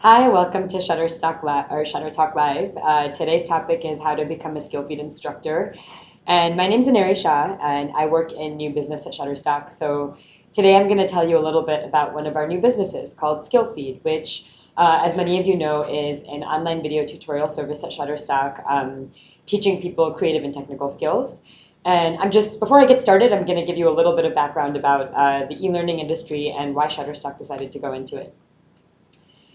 Hi, welcome to Shutterstock or ShutterTalk Live. Today's topic is how to become a Skillfeed instructor. And my name's Aneri Shah, and I work in new business at Shutterstock. So today I'm going to tell you a little bit about one of our new businesses called Skillfeed, which, as many of you know, is an online video tutorial service at Shutterstock, teaching people creative and technical skills. And before I get started, I'm going to give you a little bit of background about the e-learning industry and why Shutterstock decided to go into it.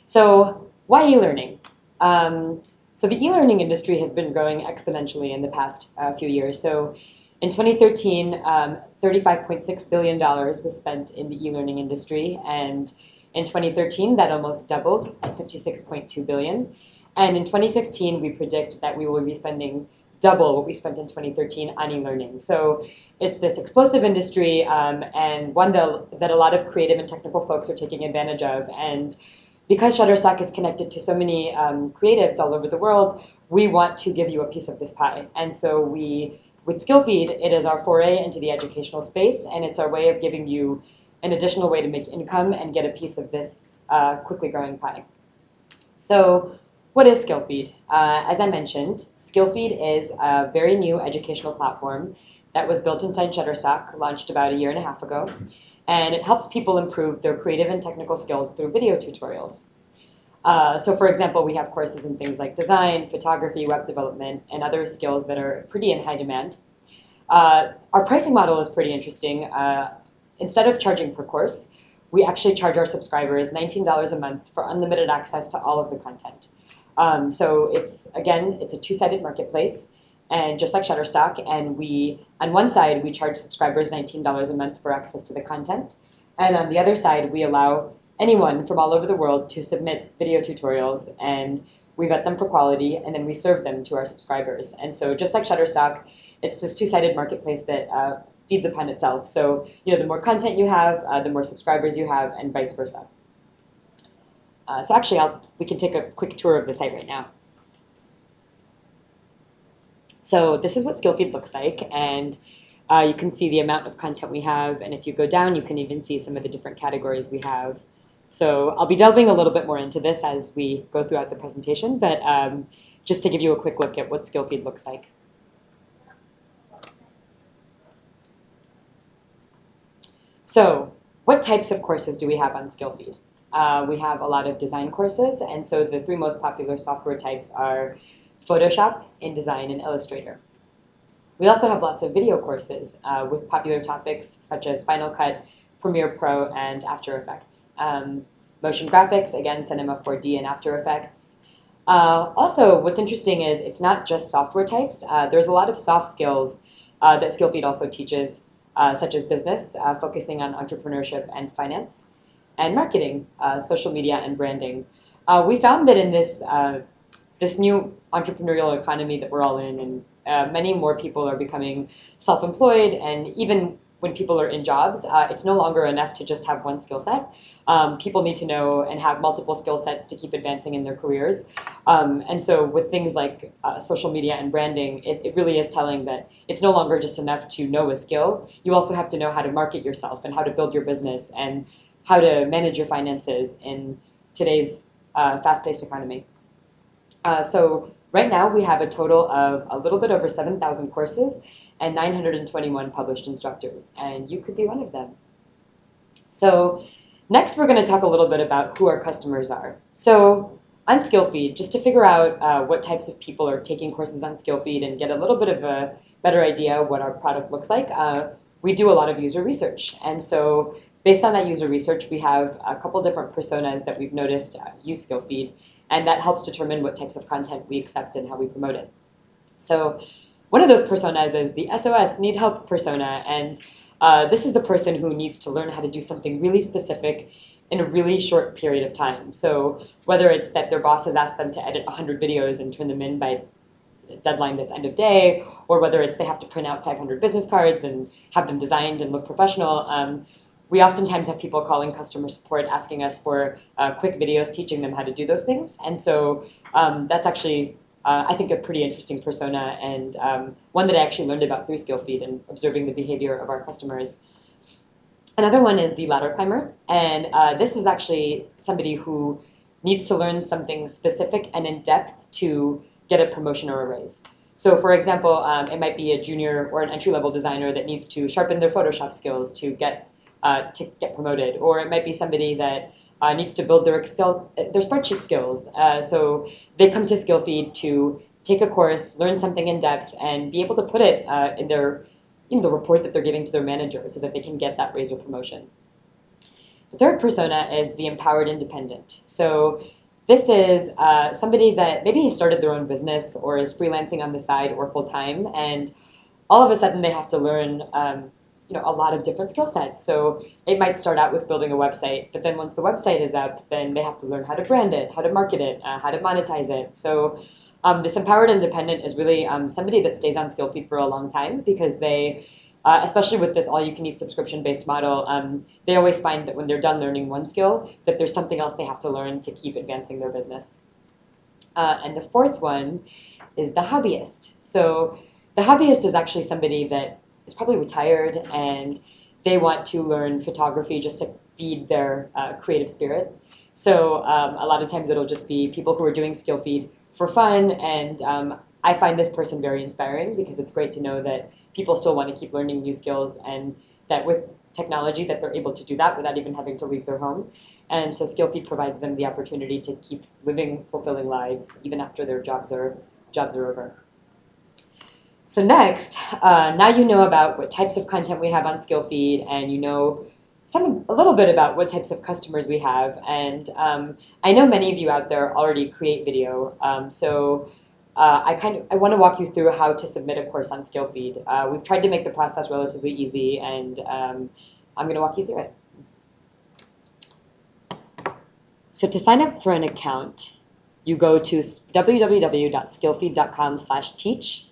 So why e-learning? So the e-learning industry has been growing exponentially in the past few years. So in 2013, $35.6 billion was spent in the e-learning industry. And in 2013, that almost doubled at $56.2 billion. And in 2015, we predict that we will be spending double what we spent in 2013 on e-learning. So it's this explosive industry and one that a lot of creative and technical folks are taking advantage of. And because Shutterstock is connected to so many creatives all over the world, we want to give you a piece of this pie. And so with Skillfeed, it is our foray into the educational space, and it's our way of giving you an additional way to make income and get a piece of this quickly growing pie. So what is Skillfeed? As I mentioned, Skillfeed is a very new educational platform that was built inside Shutterstock, launched about a year and a half ago. And it helps people improve their creative and technical skills through video tutorials. So for example, we have courses in things like design, photography, web development, and other skills that are pretty in high demand. Our pricing model is pretty interesting. Instead of charging per course, we actually charge our subscribers $19 a month for unlimited access to all of the content. So it's a two-sided marketplace. And just like Shutterstock, and on one side, we charge subscribers $19 a month for access to the content. And on the other side, we allow anyone from all over the world to submit video tutorials, and we vet them for quality, and then we serve them to our subscribers. And so just like Shutterstock, it's this two-sided marketplace that feeds upon itself. So the more content you have, the more subscribers you have, and vice versa. So actually, we can take a quick tour of the site right now. So this is what Skillfeed looks like, and you can see the amount of content we have, and if you go down, you can even see some of the different categories we have. So I'll be delving a little bit more into this as we go throughout the presentation, but just to give you a quick look at what Skillfeed looks like. So what types of courses do we have on Skillfeed? We have a lot of design courses, and so the three most popular software types are Photoshop, InDesign, and Illustrator. We also have lots of video courses with popular topics such as Final Cut, Premiere Pro, and After Effects. Motion graphics, again, Cinema 4D and After Effects. Also, what's interesting is it's not just software types. There's a lot of soft skills that Skillfeed also teaches, such as business, focusing on entrepreneurship and finance, and marketing, social media, and branding. We found that in this new entrepreneurial economy that we're all in, and many more people are becoming self-employed, and even when people are in jobs, it's no longer enough to just have one skill set. People need to know and have multiple skill sets to keep advancing in their careers. And so with things like social media and branding, it really is telling that it's no longer just enough to know a skill. You also have to know how to market yourself and how to build your business and how to manage your finances in today's fast-paced economy. So right now we have a total of a little bit over 7,000 courses and 921 published instructors, and you could be one of them. So next we're going to talk a little bit about who our customers are. So on Skillfeed, just to figure out what types of people are taking courses on Skillfeed and get a little bit of a better idea of what our product looks like, we do a lot of user research. And so based on that user research, we have a couple different personas that we've noticed use Skillfeed, and that helps determine what types of content we accept and how we promote it. So one of those personas is the SOS, need help persona, and this is the person who needs to learn how to do something really specific in a really short period of time. So whether it's that their boss has asked them to edit 100 videos and turn them in by a deadline that's end of day, or whether it's they have to print out 500 business cards and have them designed and look professional, we oftentimes have people calling customer support asking us for quick videos teaching them how to do those things. And so that's actually, I think, a pretty interesting persona, and one that I actually learned about through Skillfeed and observing the behavior of our customers. Another one is the ladder climber, and this is actually somebody who needs to learn something specific and in depth to get a promotion or a raise. So for example, it might be a junior or an entry-level designer that needs to sharpen their Photoshop skills to get promoted, or it might be somebody that needs to build their spreadsheet skills. So they come to Skillfeed to take a course, learn something in depth, and be able to put it in the report that they're giving to their manager so that they can get that raise or promotion. The third persona is the empowered independent. So this is somebody that maybe has started their own business or is freelancing on the side or full-time, and all of a sudden they have to learn a lot of different skill sets. So it might start out with building a website, but then once the website is up, then they have to learn how to brand it, how to market it, how to monetize it. So this empowered independent is really somebody that stays on Skillfeed for a long time because they, especially with this all-you-can-eat subscription-based model, they always find that when they're done learning one skill, that there's something else they have to learn to keep advancing their business. And the fourth one is the hobbyist. So the hobbyist is actually somebody that is probably retired and they want to learn photography just to feed their creative spirit. So a lot of times it'll just be people who are doing Skillfeed for fun, and I find this person very inspiring because it's great to know that people still want to keep learning new skills, and that with technology that they're able to do that without even having to leave their home. And so Skillfeed provides them the opportunity to keep living fulfilling lives even after their jobs are over. So next, now you know about what types of content we have on Skillfeed, and you know a little bit about what types of customers we have. And I know many of you out there already create video, so I want to walk you through how to submit a course on Skillfeed. We've tried to make the process relatively easy, and I'm going to walk you through it. So to sign up for an account, you go to www.skillfeed.com/teach.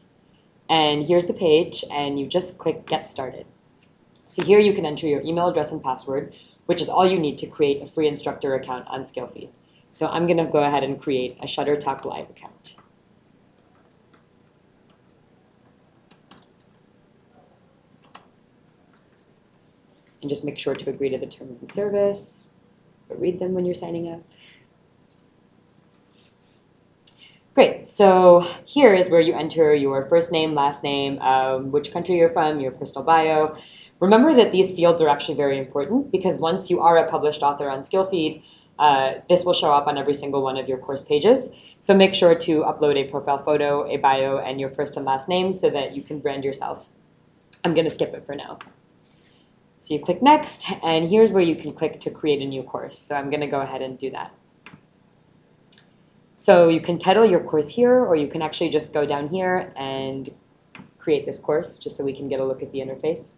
And here's the page, and you just click Get Started. So here you can enter your email address and password, which is all you need to create a free instructor account on Skillfeed. So I'm going to go ahead and create a ShutterTalk Live account. And just make sure to agree to the terms and service, but read them when you're signing up. Great, so here is where you enter your first name, last name, which country you're from, your personal bio. Remember that these fields are actually very important because once you are a published author on Skillfeed, this will show up on every single one of your course pages. So make sure to upload a profile photo, a bio, and your first and last name so that you can brand yourself. I'm going to skip it for now. So you click Next, and here's where you can click to create a new course. So I'm going to go ahead and do that. So you can title your course here, or you can actually just go down here and create this course just so we can get a look at the interface.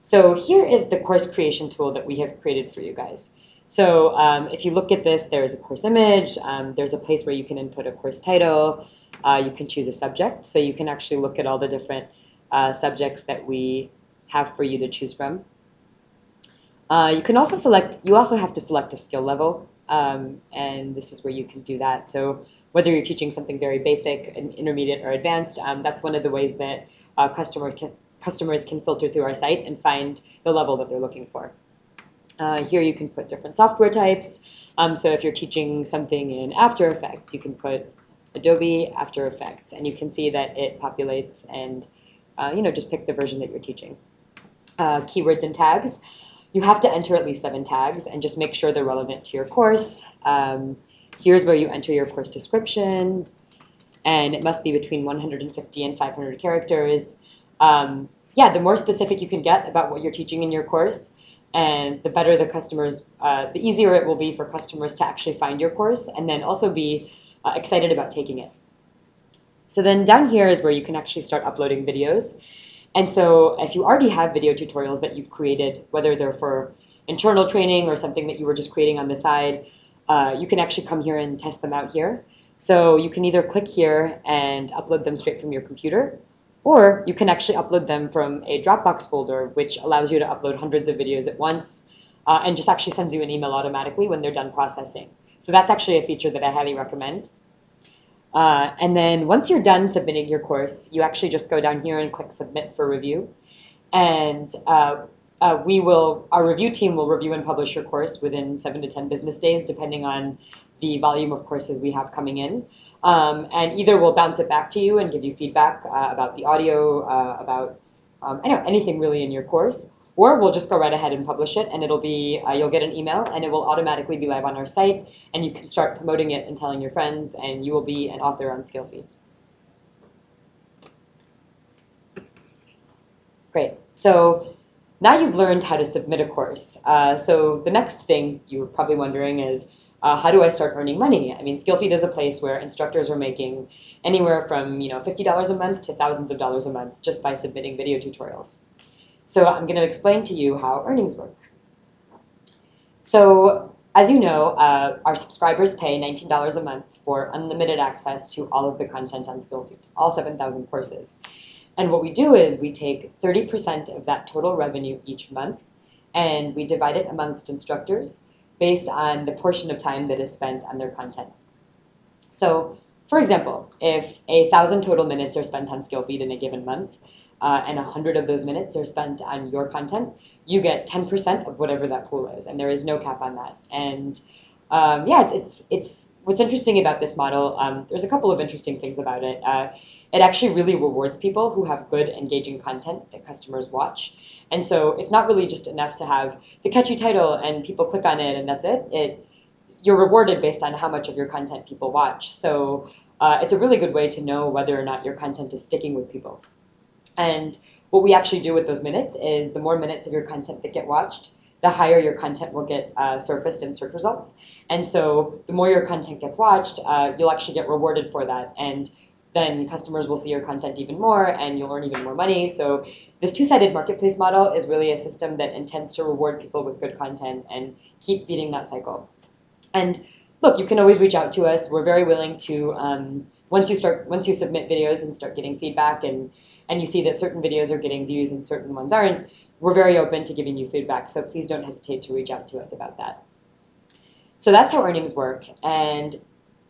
So here is the course creation tool that we have created for you guys. So if you look at this, there's a course image, there's a place where you can input a course title, you can choose a subject, so you can actually look at all the different subjects that we have for you to choose from. You also have to select a skill level. And this is where you can do that. So whether you're teaching something very basic, intermediate, or advanced, that's one of the ways that customers can filter through our site and find the level that they're looking for. Here you can put different software types. So if you're teaching something in After Effects, you can put Adobe After Effects, and you can see that it populates and just pick the version that you're teaching. Keywords and tags. You have to enter at least 7 tags and just make sure they're relevant to your course. Here's where you enter your course description, and it must be between 150 and 500 characters. The more specific you can get about what you're teaching in your course, and the better the easier it will be for customers to actually find your course and then also be excited about taking it. So then down here is where you can actually start uploading videos. And so if you already have video tutorials that you've created, whether they're for internal training or something that you were just creating on the side, you can actually come here and test them out here. So you can either click here and upload them straight from your computer, or you can actually upload them from a Dropbox folder, which allows you to upload hundreds of videos at once and just actually sends you an email automatically when they're done processing. So that's actually a feature that I highly recommend. And then once you're done submitting your course, you actually just go down here and click Submit for review. And our review team will review and publish your course within 7 to 10 business days, depending on the volume of courses we have coming in. And either we'll bounce it back to you and give you feedback about the audio, about anything really in your course, or we'll just go right ahead and publish it, and it'll be, you'll get an email, and it will automatically be live on our site, and you can start promoting it and telling your friends, and you will be an author on Skillfeed. Great. So now you've learned how to submit a course. So the next thing you're probably wondering is, how do I start earning money? I mean, Skillfeed is a place where instructors are making anywhere from $50 a month to thousands of dollars a month just by submitting video tutorials. So I'm going to explain to you how earnings work. So as you know, our subscribers pay $19 a month for unlimited access to all of the content on Skillfeed, all 7,000 courses. And what we do is we take 30% of that total revenue each month, and we divide it amongst instructors based on the portion of time that is spent on their content. So, for example, if 1,000 total minutes are spent on Skillfeed in a given month, and 100 of those minutes are spent on your content, you get 10% of whatever that pool is, and there is no cap on that. And yeah, it's what's interesting about this model. There's a couple of interesting things about it. It actually really rewards people who have good, engaging content that customers watch. And so it's not really just enough to have the catchy title and people click on it and that's it. You're rewarded based on how much of your content people watch. So it's a really good way to know whether or not your content is sticking with people. And what we actually do with those minutes is the more minutes of your content that get watched, the higher your content will get surfaced in search results. And so the more your content gets watched, you'll actually get rewarded for that. And then customers will see your content even more and you'll earn even more money. So this two-sided marketplace model is really a system that intends to reward people with good content and keep feeding that cycle. And look, you can always reach out to us. We're very willing to, once you submit videos and start getting feedback and you see that certain videos are getting views and certain ones aren't, we're very open to giving you feedback. So please don't hesitate to reach out to us about that. So that's how earnings work. And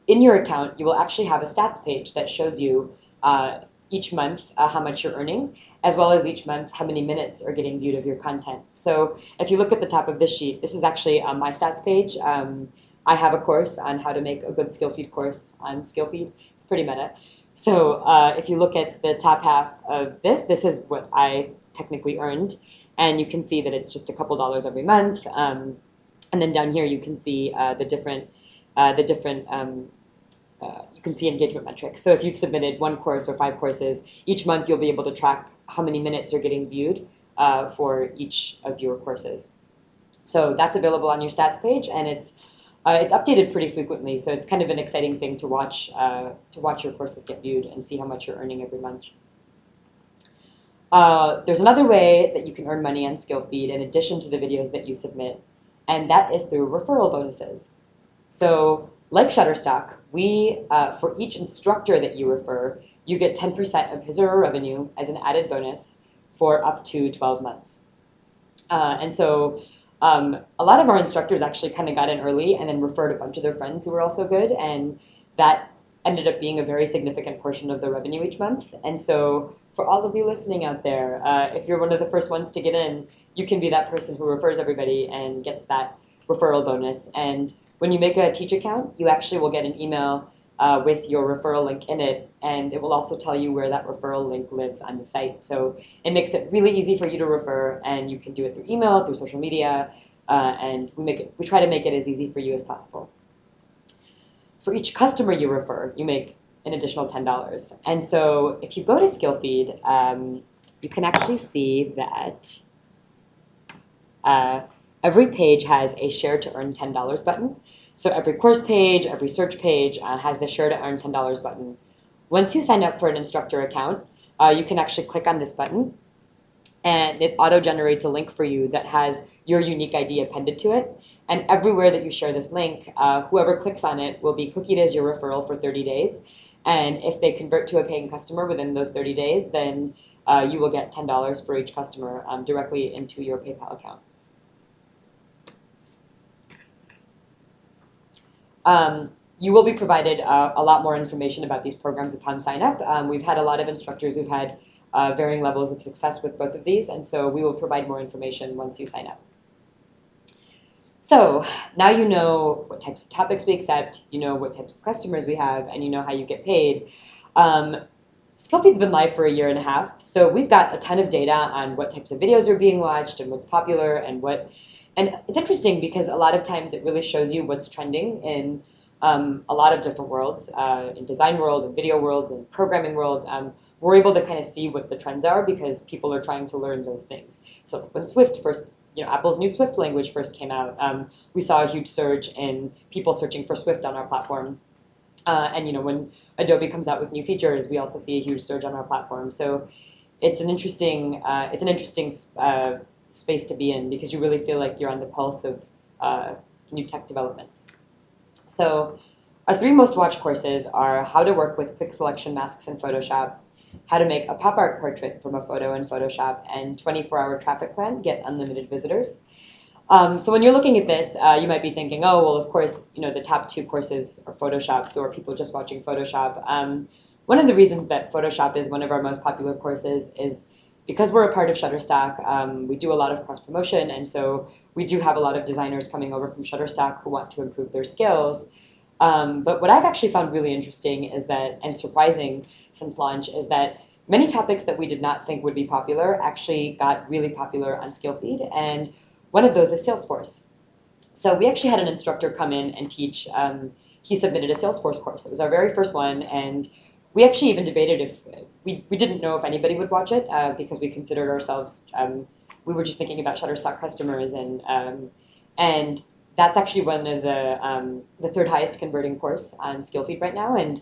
in your account, you will actually have a stats page that shows you each month how much you're earning, as well as each month how many minutes are getting viewed of your content. So if you look at the top of this sheet, this is actually my stats page. I have a course on how to make a good Skillfeed course on Skillfeed. It's pretty meta. So if you look at the top half of this is what I technically earned. And you can see that it's just a couple dollars every month. And then down here you can see you can see engagement metrics. So if you've submitted 1 course or 5 courses, each month you'll be able to track how many minutes are getting viewed for each of your courses. So that's available on your stats page, and it's updated pretty frequently. So it's kind of an exciting thing to watch your courses get viewed and see how much you're earning every month. There's another way that you can earn money on Skillfeed in addition to the videos that you submit, and that is through referral bonuses. So like Shutterstock, for each instructor that you refer, you get 10% of his or her revenue as an added bonus for up to 12 months. And so a lot of our instructors actually kind of got in early and then referred a bunch of their friends who were also good, and that ended up being a very significant portion of the revenue each month. And so for all of you listening out there, if you're one of the first ones to get in, you can be that person who refers everybody and gets that referral bonus. And when you make a Teach account, you actually will get an email with your referral link in it, and it will also tell you where that referral link lives on the site. So it makes it really easy for you to refer, and you can do it through email, through social media, and we try to make it as easy for you as possible. For each customer you refer, you make an additional $10. And so if you go to Skillfeed, you can actually see that every page has a Share to Earn $10 button. So every course page, every search page has the Share to Earn $10 button. Once you sign up for an instructor account, you can actually click on this button, and it auto-generates a link for you that has your unique ID appended to it. And everywhere that you share this link, whoever clicks on it will be cookied as your referral for 30 days. And if they convert to a paying customer within those 30 days, then you will get $10 for each customer directly into your PayPal account. You will be provided a lot more information about these programs upon sign up. We've had a lot of instructors who've had varying levels of success with both of these, and so we will provide more information once you sign up. So now you know what types of topics we accept, you know what types of customers we have, and you know how you get paid. Skillfeed's been live for 1.5 years, so we've got a ton of data on what types of videos are being watched and what's popular and it's interesting because a lot of times it really shows you what's trending in a lot of different worlds, in design world, in video world, in programming world. We're able to kind of see what the trends are because people are trying to learn those things. So when Swift first, Apple's new Swift language first came out, we saw a huge surge in people searching for Swift on our platform. And when Adobe comes out with new features, we also see a huge surge on our platform. So it's an interesting space to be in because you really feel like you're on the pulse of new tech developments. So our 3 most watched courses are how to work with quick selection masks in Photoshop, how to make a pop art portrait from a photo in Photoshop, and 24-hour traffic plan, get unlimited visitors. So when you're looking at this, you might be thinking, oh, well, of course, the top 2 courses are Photoshop, so are people just watching Photoshop? One of the reasons that Photoshop is one of our most popular courses is because we're a part of Shutterstock. We do a lot of cross-promotion, and so we do have a lot of designers coming over from Shutterstock who want to improve their skills. But what I've actually found really interesting is that, and surprising since launch, is that many topics that we did not think would be popular actually got really popular on Skillfeed, and one of those is Salesforce. So we actually had an instructor come in and teach. He submitted a Salesforce course. It was our very first one, and we actually even debated if we didn't know if anybody would watch it because we considered ourselves, we were just thinking about Shutterstock customers, and that's actually one of the 3rd highest converting course on Skillfeed right now, and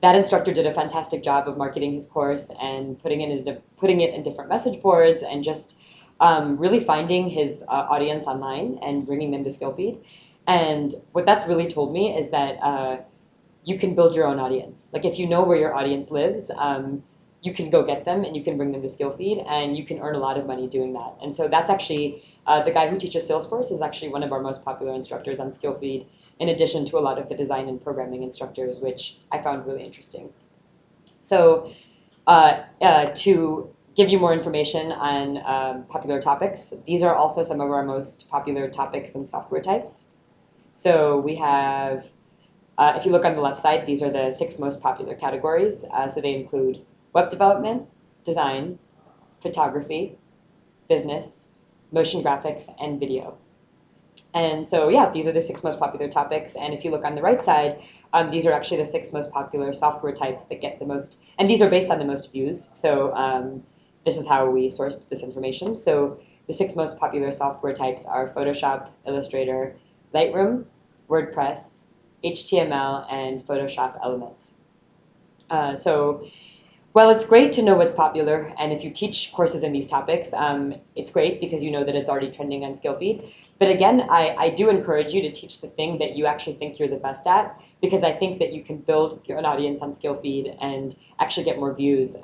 that instructor did a fantastic job of marketing his course and putting it in different message boards and just really finding his audience online and bringing them to Skillfeed. And what that's really told me is that you can build your own audience. Like if you know where your audience lives, you can go get them and you can bring them to Skillfeed and you can earn a lot of money doing that. And so that's actually, the guy who teaches Salesforce is actually one of our most popular instructors on Skillfeed, in addition to a lot of the design and programming instructors, which I found really interesting. So to give you more information on popular topics, these are also some of our most popular topics and software types. So we have, if you look on the left side, these are the 6 most popular categories. So they include web development, design, photography, business, motion graphics, and video. And so, yeah, these are the 6 most popular topics. And if you look on the right side, these are actually the 6 most popular software types that get the most, and these are based on the most views. So this is how we sourced this information. So the 6 most popular software types are Photoshop, Illustrator, Lightroom, WordPress, HTML, and Photoshop Elements. So while it's great to know what's popular, and if you teach courses in these topics, it's great because you know that it's already trending on Skillfeed. But again, I do encourage you to teach the thing that you actually think you're the best at, because I think that you can build an audience on Skillfeed and actually get more views.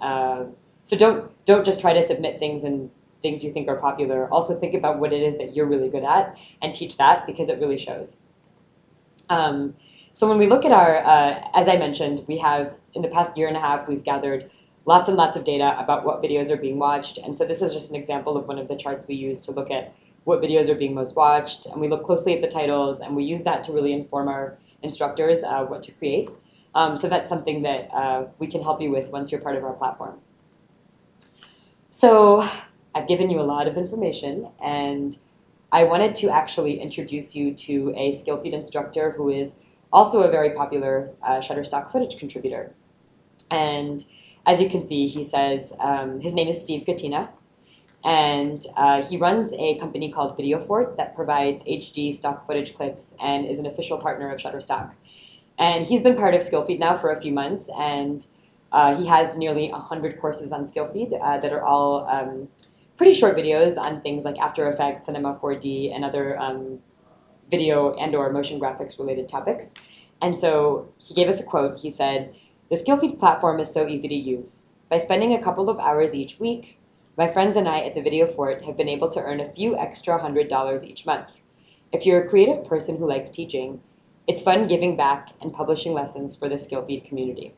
So don't just try to submit things and things you think are popular. Also think about what it is that you're really good at and teach that, because it really shows. So when we look at our, as I mentioned, we have, in the past 1.5 years, we've gathered lots and lots of data about what videos are being watched. And so this is just an example of one of the charts we use to look at what videos are being most watched. And we look closely at the titles, and we use that to really inform our instructors what to create. So that's something that we can help you with once you're part of our platform. So I've given you a lot of information, and I wanted to actually introduce you to a Skillfeed instructor who is also a very popular Shutterstock footage contributor. And as you can see, he says, his name is Steve Katina, and he runs a company called VideoFort that provides HD stock footage clips and is an official partner of Shutterstock. And he's been part of Skillfeed now for a few months, and he has nearly 100 courses on Skillfeed that are all pretty short videos on things like After Effects, Cinema 4D, and other video and or motion graphics related topics. And so he gave us a quote. He said, "The Skillfeed platform is so easy to use. By spending a couple of hours each week, my friends and I at the Video Fort have been able to earn a few extra $100 each month. If you're a creative person who likes teaching, it's fun giving back and publishing lessons for the Skillfeed community."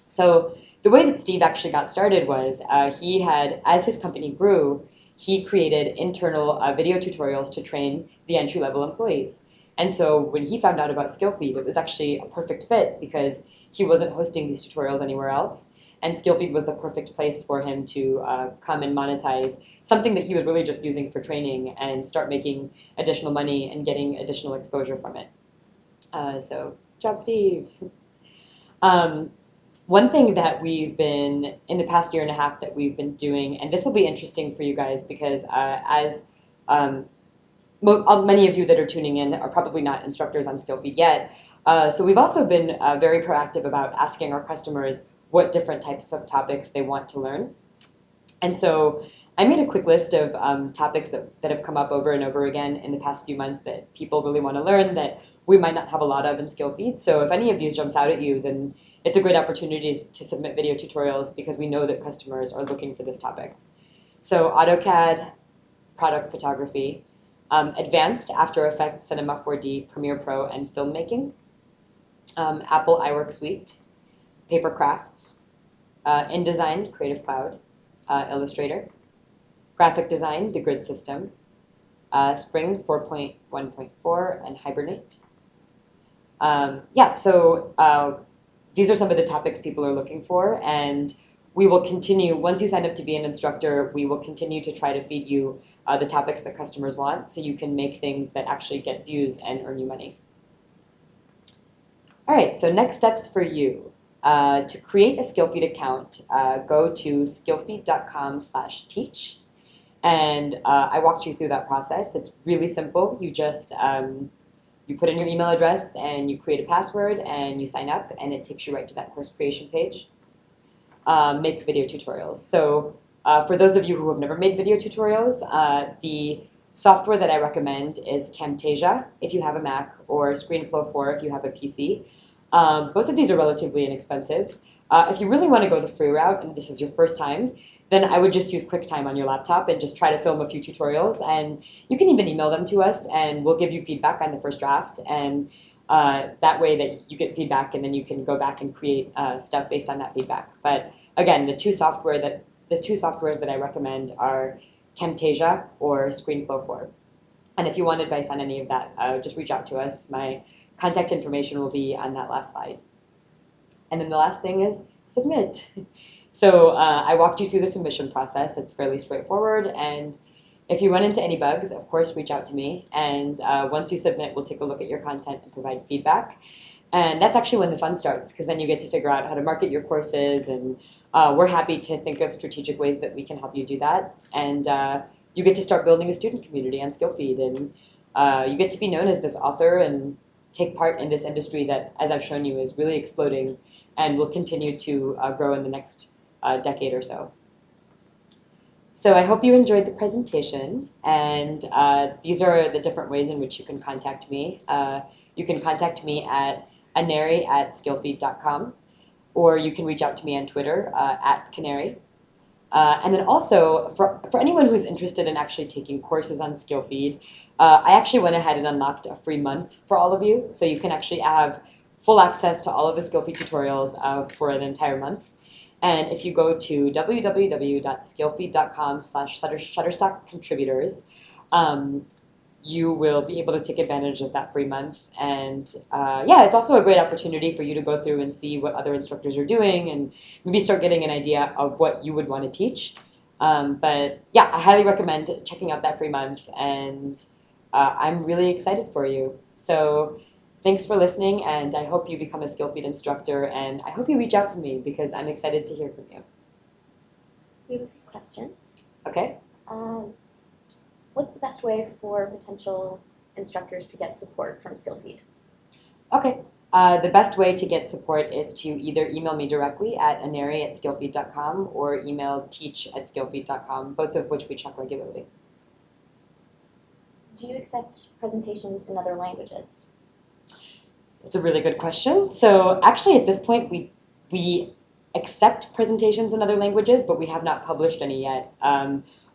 So the way that Steve actually got started was he had, as his company grew, he created internal video tutorials to train the entry-level employees. And so when he found out about Skillfeed, it was actually a perfect fit because he wasn't hosting these tutorials anywhere else. And Skillfeed was the perfect place for him to come and monetize something that he was really just using for training and start making additional money and getting additional exposure from it. So, job, Steve. One thing that we've been, in the past year and a half that we've been doing, and this will be interesting for you guys because many of you that are tuning in are probably not instructors on Skillfeed yet. So we've also been very proactive about asking our customers what different types of topics they want to learn. And so I made a quick list of topics that have come up over and over again in the past few months that people really want to learn that we might not have a lot of in Skillfeed. So if any of these jumps out at you, then it's a great opportunity to submit video tutorials because we know that customers are looking for this topic. So AutoCAD, product photography, advanced After Effects, Cinema 4D, Premiere Pro, and filmmaking, Apple iWork Suite, paper crafts, InDesign, Creative Cloud, Illustrator, graphic design, the grid system, Spring 4.1.4, and Hibernate. So these are some of the topics people are looking for, and we will continue, once you sign up to be an instructor, we will continue to try to feed you the topics that customers want so you can make things that actually get views and earn you money. All right, so next steps for you. To create a Skillfeed account, go to skillfeed.com/teach. And I walked you through that process. It's really simple. You just you put in your email address and you create a password and you sign up, and it takes you right to that course creation page. Make video tutorials. So for those of you who have never made video tutorials, the software that I recommend is Camtasia if you have a Mac, or ScreenFlow 4 if you have a PC. Both of these are relatively inexpensive. If you really want to go the free route and this is your first time, then I would just use QuickTime on your laptop and just try to film a few tutorials. And you can even email them to us and we'll give you feedback on the first draft. And that way that you get feedback and then you can go back and create stuff based on that feedback. But again, the two softwares that I recommend are Camtasia or ScreenFlow 4. And if you want advice on any of that, just reach out to us. My contact information will be on that last slide. And then the last thing is submit. So I walked you through the submission process. It's fairly straightforward. And if you run into any bugs, of course, reach out to me. And once you submit, we'll take a look at your content and provide feedback. And that's actually when the fun starts, because then you get to figure out how to market your courses. And we're happy to think of strategic ways that we can help you do that. And you get to start building a student community on Skillfeed. And you get to be known as this author and take part in this industry that, as I've shown you, is really exploding and will continue to grow in the next decade or so. So I hope you enjoyed the presentation, and these are the different ways in which you can contact me. You can contact me at aneri@skillfeed.com, or you can reach out to me on Twitter at Canary. And then also, for anyone who's interested in actually taking courses on Skillfeed, I actually went ahead and unlocked a free month for all of you. So you can actually have full access to all of the Skillfeed tutorials for an entire month. And if you go to www.skillfeed.com/Shutterstock contributors, you will be able to take advantage of that free month. And yeah, it's also a great opportunity for you to go through and see what other instructors are doing and maybe start getting an idea of what you would want to teach. But yeah, I highly recommend checking out that free month, and I'm really excited for you. So thanks for listening, and I hope you become a Skillfeed instructor, and I hope you reach out to me because I'm excited to hear from you. We have a few questions. Okay. What's the best way for potential instructors to get support from Skillfeed? Okay. The best way to get support is to either email me directly at aneri@skillfeed.com or email teach@skillfeed.com, both of which we check regularly. Do you accept presentations in other languages? That's a really good question. So actually at this point we accept presentations in other languages, but we have not published any yet.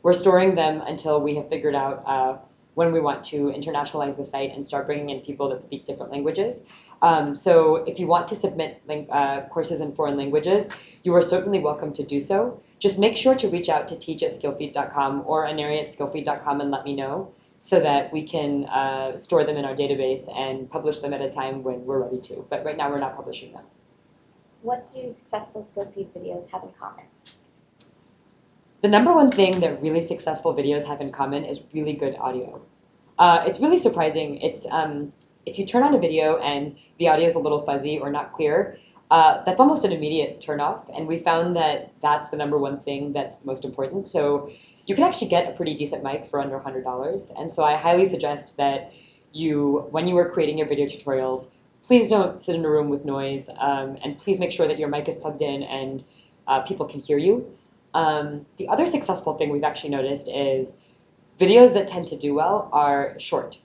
We're storing them until we have figured out when we want to internationalize the site and start bringing in people that speak different languages. So if you want to submit courses in foreign languages, you are certainly welcome to do so. Just make sure to reach out to teach@skillfeed.com or Aneri@skillfeed.com and let me know so that we can store them in our database and publish them at a time when we're ready to. But right now we're not publishing them. What do successful Skillfeed videos have in common? The number one thing that really successful videos have in common is really good audio. It's really surprising. It's if you turn on a video and the audio is a little fuzzy or not clear, that's almost an immediate turnoff. And we found that that's the number one thing that's most important. So you can actually get a pretty decent mic for under $100. And so I highly suggest that when you are creating your video tutorials, please don't sit in a room with noise, and please make sure that your mic is plugged in and people can hear you. The other successful thing we've actually noticed is videos that tend to do well are short.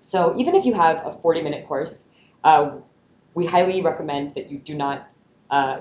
So even if you have a 40-minute course, we highly recommend that you do not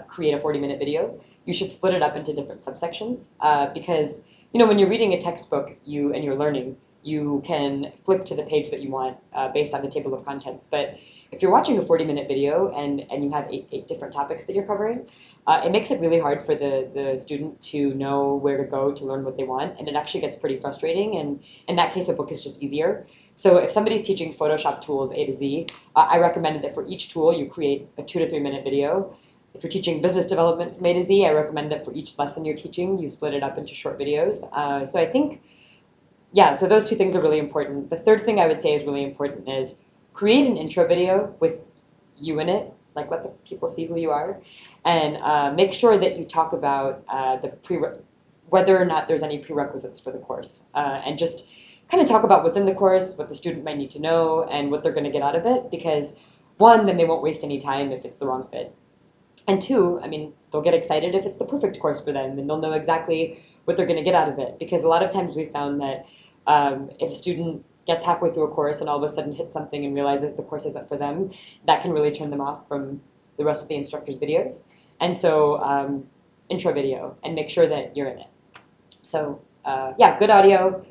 create a 40-minute video. You should split it up into different subsections because when you're reading a textbook and you're learning, you can flip to the page that you want based on the table of contents. But if you're watching a 40-minute video and you have eight different topics that you're covering, it makes it really hard for the student to know where to go to learn what they want, and it actually gets pretty frustrating, and in that case, a book is just easier. So if somebody's teaching Photoshop tools A to Z, I recommend that for each tool, you create a 2 to 3 minute video. If you're teaching business development from A to Z, I recommend that for each lesson you're teaching, you split it up into short videos. So I think, yeah, so those two things are really important. The third thing I would say is really important is create an intro video with you in it, like let the people see who you are, and make sure that you talk about whether or not there's any prerequisites for the course, and just kind of talk about what's in the course, what the student might need to know, and what they're going to get out of it, because one, then they won't waste any time if it's the wrong fit. And two, I mean, they'll get excited if it's the perfect course for them, and they'll know exactly what they're going to get out of it, because a lot of times we found that if a student gets halfway through a course and all of a sudden hits something and realizes the course isn't for them, that can really turn them off from the rest of the instructor's videos. And so intro video, and make sure that you're in it. So yeah, good audio,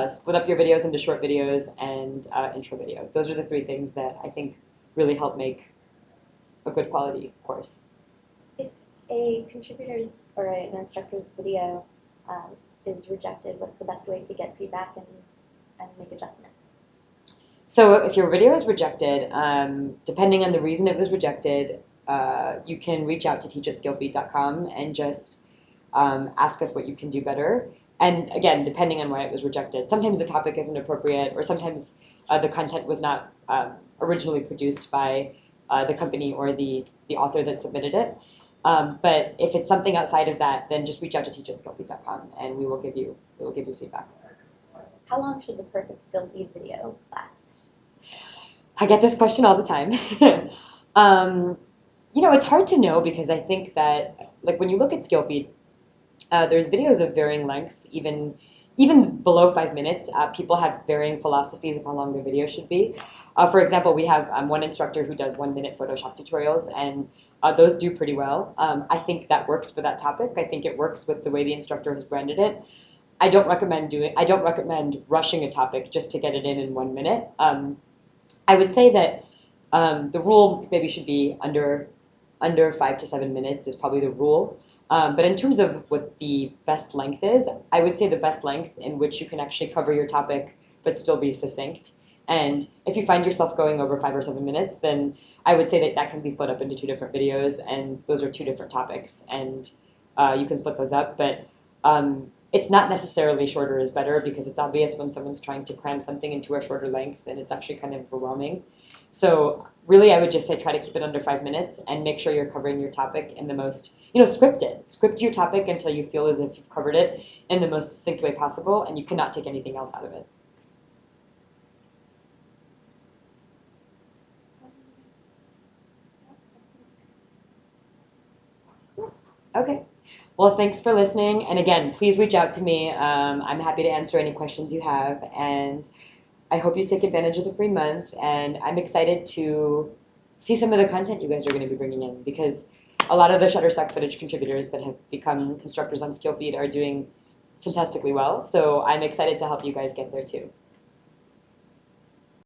split up your videos into short videos, and intro video. Those are the three things that I think really help make a good quality course. If a contributor's or an instructor's video is rejected, what's the best way to get feedback and make adjustments? So if your video is rejected, depending on the reason it was rejected, you can reach out to teach@skillfeed.com and just ask us what you can do better. And again, depending on why it was rejected. Sometimes the topic isn't appropriate, or sometimes the content was not originally produced by the company or the author that submitted it. But if it's something outside of that, then just reach out to teach@skillfeed.com and we will give you feedback. How long should the perfect Skillfeed video last? I get this question all the time. It's hard to know, because I think that, like, when you look at Skillfeed, there's videos of varying lengths, even below 5 minutes. People have varying philosophies of how long the video should be. For example, we have one instructor who does 1-minute Photoshop tutorials, and those do pretty well. I think that works for that topic. I think it works with the way the instructor has branded it. I don't recommend rushing a topic just to get it in 1 minute. I would say that the rule maybe should be under 5 to 7 minutes is probably the rule. But in terms of what the best length is, I would say the best length in which you can actually cover your topic but still be succinct. And if you find yourself going over 5 or 7 minutes, then I would say that can be split up into 2 different videos, and those are 2 different topics, and you can split those up. But it's not necessarily shorter is better, because it's obvious when someone's trying to cram something into a shorter length, and it's actually kind of overwhelming. So really, I would just say try to keep it under 5 minutes and make sure you're covering your topic in the most, script it. Script your topic until you feel as if you've covered it in the most succinct way possible, and you cannot take anything else out of it. Okay. Well, thanks for listening. And again, please reach out to me. I'm happy to answer any questions you have. And I hope you take advantage of the free month. And I'm excited to see some of the content you guys are going to be bringing in, because a lot of the Shutterstock footage contributors that have become instructors on Skillfeed are doing fantastically well. So I'm excited to help you guys get there too.